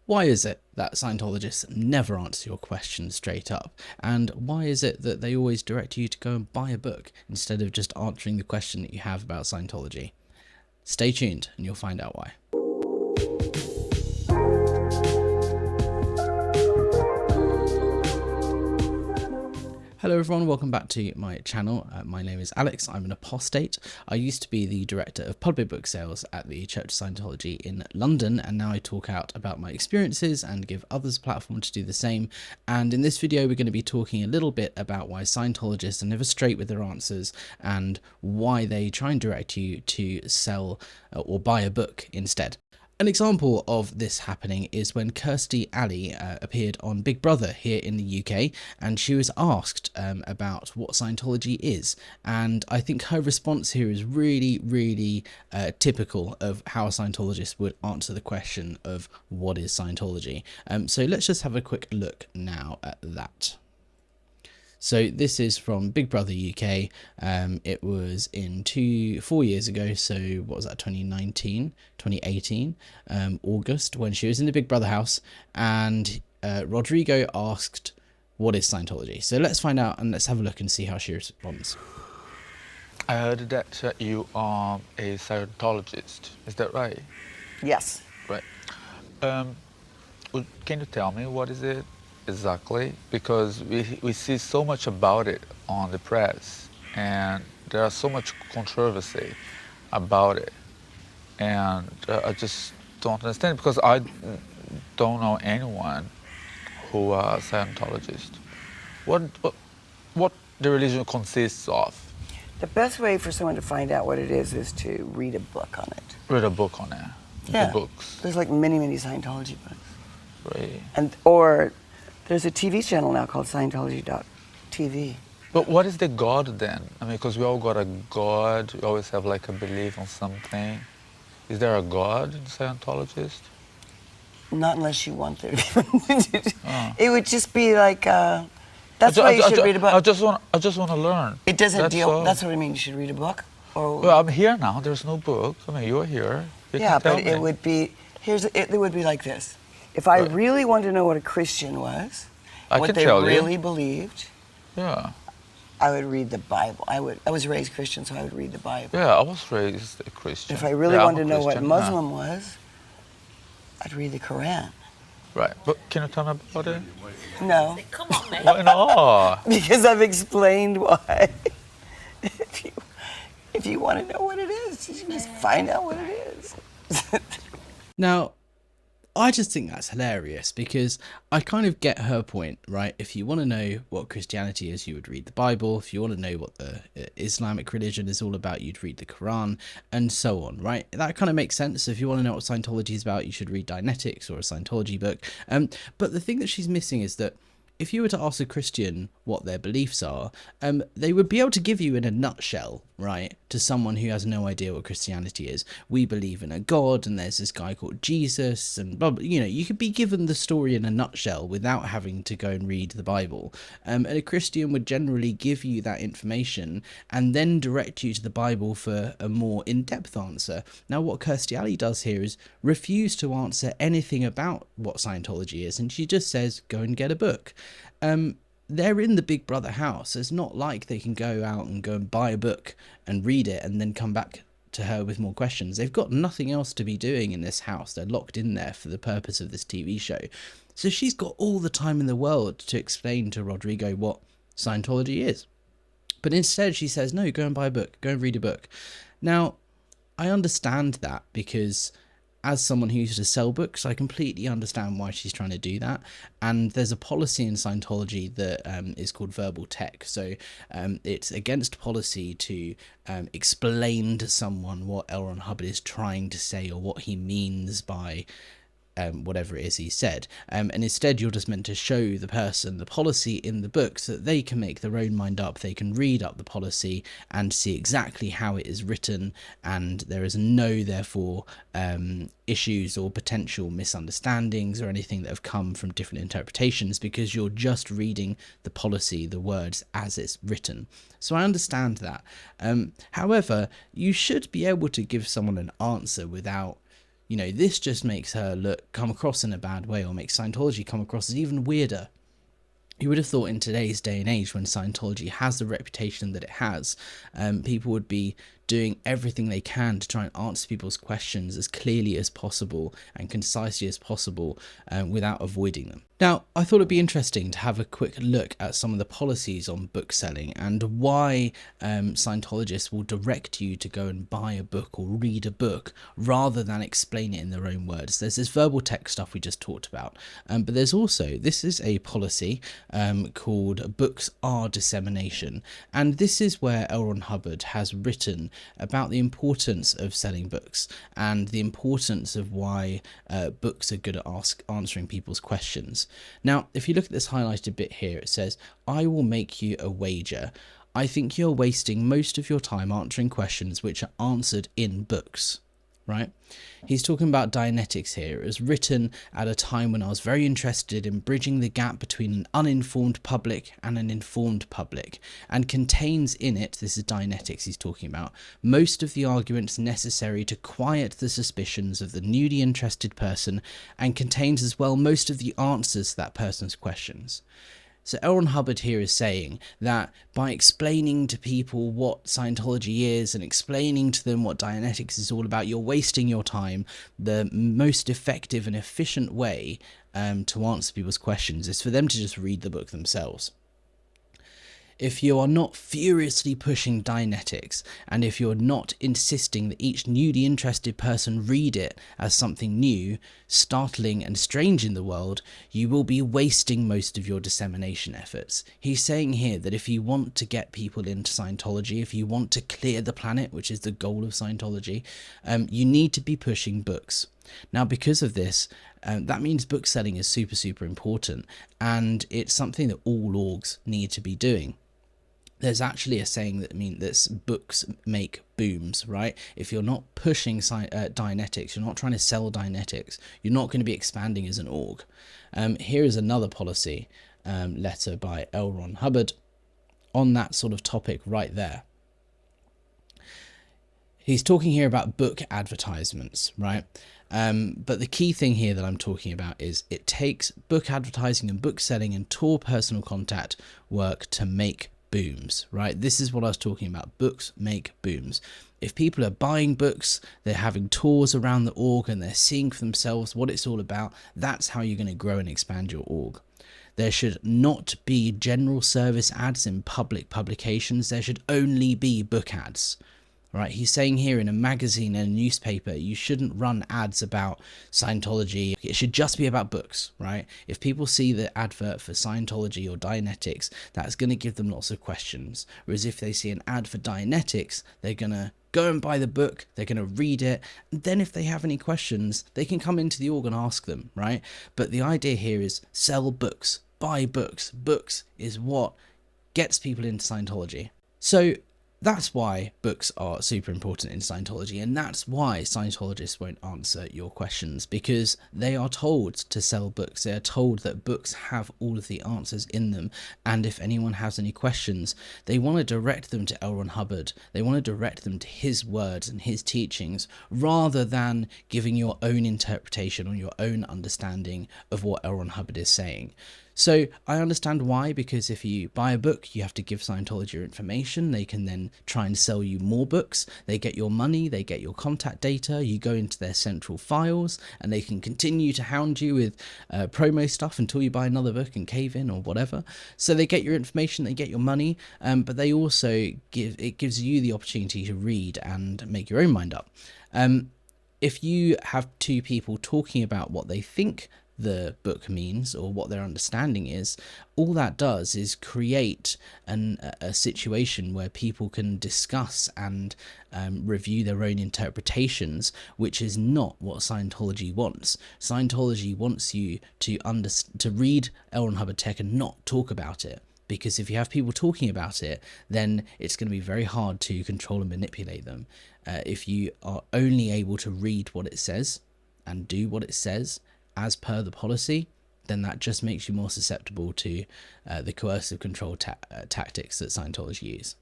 Why is it that Scientologists never answer your questions straight up? And why is it that they always direct you to go and buy a book instead of just answering the question that you have about Scientology? Stay tuned and you'll find out why. Hello everyone, welcome back to my channel. My name is Alex, I'm an apostate. I used to be the director of public book sales at the Church of Scientology in London, and now I talk out about my experiences and give others a platform to do the same. And in this video we're going to be talking a little bit about why Scientologists are never straight with their answers and why they try and direct you to sell or buy a book instead. An example of this happening is when Kirstie Alley appeared on Big Brother here in the UK, and she was asked about what Scientology is, and I think her response here is really typical of how a Scientologist would answer the question of what is Scientology. So let's just have a quick look now at that. So this is from Big Brother UK. It was in 4 years ago. So what was that? 2018, August, when she was in the Big Brother house, and Rodrigo asked, "What is Scientology?" So let's find out and let's have a look and see how she responds. I heard that you are a Scientologist. Is that right? Yes. Right. Can you tell me what is it exactly? Because we see so much about it on the press, and there is so much controversy about it, and I just don't understand, because I don't know anyone who are Scientologist. What the religion consists of? The best way for someone to find out what it is to read a book on it. Read a book on it. Yeah. The books. There's like many Scientology books. Right. Or there's a TV channel now called Scientology.tv. But what is the God then? I mean, because we all got a God, we always have like a belief on something. Is there a God in Scientologist? Not unless you want there to be. It would just be like, that's why you should read a book. I just want to learn. It doesn't That's deal, all. that's what I mean, you should read a book. Or, Well, I'm here now, there's no book. I mean, you're here. You yeah, can tell but me. it would be, it would be like this. If I really wanted to know what a Christian was, I what can they tell you. really believed, Yeah. I would read the Bible. I was raised Christian, so I would read the Bible. Yeah, I was raised a Christian. If I really Yeah, I'm wanted a to know what Christian, Muslim was, I'd read the Quran. Right, but can you tell me about it? No, Come on, man. Why not? because I've explained why. If you want to know what it is, you just find out what it is. Now, I just think that's hilarious, because I kind of get her point, right? If you want to know what Christianity is, you would read the Bible. If you want to know what the Islamic religion is all about, you'd read the Quran, and so on, right? That kind of makes sense. If you want to know what Scientology is about, you should read Dianetics or a Scientology book. But the thing that she's missing is that if you were to ask a Christian what their beliefs are, they would be able to give you in a nutshell, right, to someone who has no idea what Christianity is. We believe in a God, and there's this guy called Jesus, and blah, blah, you know, you could be given the story in a nutshell without having to go and read the Bible. And a Christian would generally give you that information and then direct you to the Bible for a more in-depth answer. Now, what Kirstie Alley does here is refuse to answer anything about what Scientology is, and she just says, go and get a book. They're in the Big Brother house. It's not like they can go out and go and buy a book and read it and then come back to her with more questions. They've got nothing else to be doing in this house. They're locked in there for the purpose of this TV show. So she's got all the time in the world to explain to Rodrigo what Scientology is. But instead she says, no, go and buy a book. Go and read a book. Now, I understand that, because as someone who used to sell books, I completely understand why she's trying to do that. And there's a policy in Scientology that is called verbal tech. So it's against policy to explain to someone what L. Ron Hubbard is trying to say or what he means by whatever it is he said, and instead you're just meant to show the person the policy in the book so that they can make their own mind up. They can read up the policy and see exactly how it is written, and there is no therefore issues or potential misunderstandings or anything that have come from different interpretations, because you're just reading the policy, the words as it's written. So I understand that. However, you should be able to give someone an answer without You know, this just makes her come across in a bad way, or makes Scientology come across as even weirder. You would have thought in today's day and age, when Scientology has the reputation that it has, people would be doing everything they can to try and answer people's questions as clearly as possible and concisely as possible, without avoiding them. Now, I thought it'd be interesting to have a quick look at some of the policies on book selling and why Scientologists will direct you to go and buy a book or read a book rather than explain it in their own words. There's this verbal text stuff we just talked about, but there's also, this is a policy called Books Are Dissemination, and this is where L. Ron Hubbard has written about the importance of selling books and the importance of why books are good at answering people's questions. Now, if you look at this highlighted bit here, it says, "I will make you a wager. I think you're wasting most of your time answering questions which are answered in books." Right? He's talking about Dianetics here. It was written at a time when I was very interested in bridging the gap between an uninformed public and an informed public, and contains in it, this is Dianetics he's talking about, most of the arguments necessary to quiet the suspicions of the newly interested person, and contains as well most of the answers to that person's questions. So L. Ron Hubbard here is saying that by explaining to people what Scientology is and explaining to them what Dianetics is all about, you're wasting your time. The most effective and efficient way to answer people's questions is for them to just read the book themselves. If you are not furiously pushing Dianetics, and if you're not insisting that each newly interested person read it as something new, startling and strange in the world, you will be wasting most of your dissemination efforts. He's saying here that if you want to get people into Scientology, if you want to clear the planet, which is the goal of Scientology, you need to be pushing books. Now, because of this, that means book selling is super, super important, and it's something that all orgs need to be doing. There's actually a saying that means that books make booms, right? If you're not pushing Dianetics, you're not trying to sell Dianetics, you're not going to be expanding as an org. Here is another policy letter by L. Ron Hubbard on that sort of topic right there. He's talking here about book advertisements, right? But the key thing here that I'm talking about is it takes book advertising and book selling and tour personal contact work to make booms, right? This is what I was talking about. Books make booms. If people are buying books, they're having tours around the org and they're seeing for themselves what it's all about, that's how you're going to grow and expand your org. There should not be general service ads in public publications. There should only be book ads. Right, he's saying here in a magazine and a newspaper, you shouldn't run ads about Scientology. It should just be about books, right? If people see the advert for Scientology or Dianetics, that's going to give them lots of questions. Whereas if they see an ad for Dianetics, they're going to go and buy the book, they're going to read it, and then if they have any questions, they can come into the org and ask them, right? But the idea here is sell books, buy books. Books is what gets people into Scientology. So that's why books are super important in Scientology, and that's why Scientologists won't answer your questions, because they are told to sell books. They are told that books have all of the answers in them, and if anyone has any questions, they want to direct them to L. Ron Hubbard. They want to direct them to his words and his teachings, rather than giving your own interpretation or your own understanding of what L. Ron Hubbard is saying. So I understand why, because if you buy a book, you have to give Scientology your information. They can then try and sell you more books. They get your money, they get your contact data, you go into their central files, and they can continue to hound you with promo stuff until you buy another book and cave in or whatever. So they get your information, they get your money, but they also gives you the opportunity to read and make your own mind up. If you have two people talking about what they think the book means or what their understanding is, all that does is create a situation where people can discuss and review their own interpretations, which is not what Scientology wants. Scientology wants you to read L. Ron Hubbard tech and not talk about it, because if you have people talking about it, then it's going to be very hard to control and manipulate them. If you are only able to read what it says and do what it says as per the policy, then that just makes you more susceptible to the coercive control tactics that Scientology use.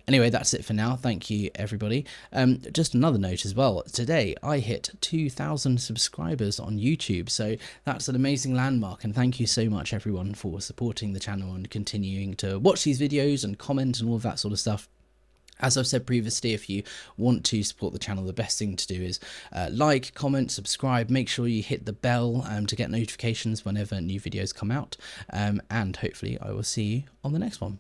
Anyway, that's it for now. Thank you, everybody. Just another note as well. Today, I hit 2,000 subscribers on YouTube, so that's an amazing landmark. And thank you so much, everyone, for supporting the channel and continuing to watch these videos and comment and all of that sort of stuff. As I've said previously, if you want to support the channel, the best thing to do is like, comment, subscribe. Make sure you hit the bell to get notifications whenever new videos come out. And hopefully I will see you on the next one.